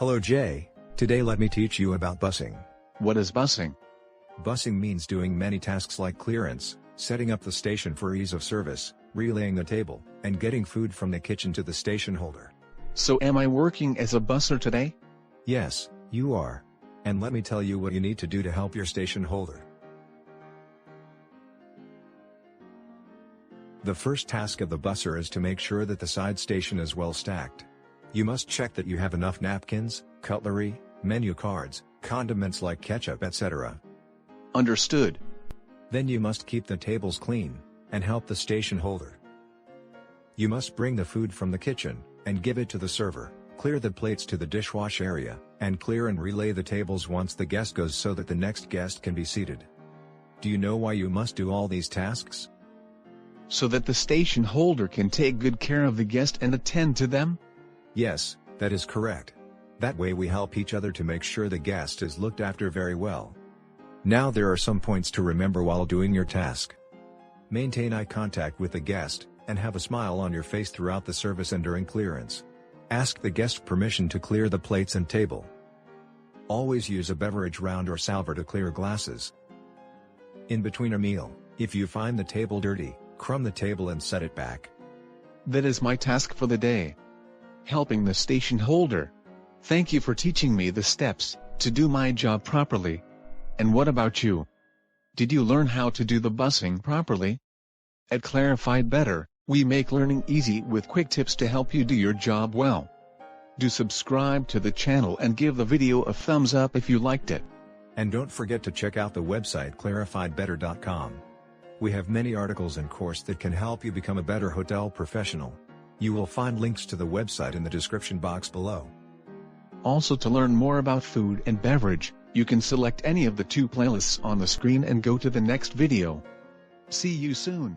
Hello Jay, today let me teach you about busing. What is busing? Busing means doing many tasks like clearance, setting up the station for ease of service, relaying the table, and getting food from the kitchen to the station holder. So am I working as a busser today? Yes, you are. And let me tell you what you need to do to help your station holder. The first task of the busser is to make sure that the side station is well stacked. You must check that you have enough napkins, cutlery, menu cards, condiments like ketchup, etc. Understood. Then you must keep the tables clean, and help the station holder. You must bring the food from the kitchen, and give it to the server, clear the plates to the dishwash area, and clear and relay the tables once the guest goes so that the next guest can be seated. Do you know why you must do all these tasks? So that the station holder can take good care of the guest and attend to them? Yes, that is correct. That way we help each other to make sure the guest is looked after very well. Now there are some points to remember while doing your task. Maintain eye contact with the guest, and have a smile on your face throughout the service and during clearance. Ask the guest permission to clear the plates and table. Always use a beverage round or salver to clear glasses. In between a meal, if you find the table dirty, crumb the table and set it back. That is my task for the day. Helping the station holder. Thank you for teaching me the steps to do my job properly. And what about you? Did you learn how to do the busing properly? At Clarified Better, we make learning easy with quick tips to help you do your job well. Do subscribe to the channel and give the video a thumbs up if you liked it. And don't forget to check out the website clarifiedbetter.com. We have many articles and courses that can help you become a better hotel professional. You will find links to the website in the description box below. Also, to learn more about food and beverage, you can select any of the two playlists on the screen and go to the next video. See you soon.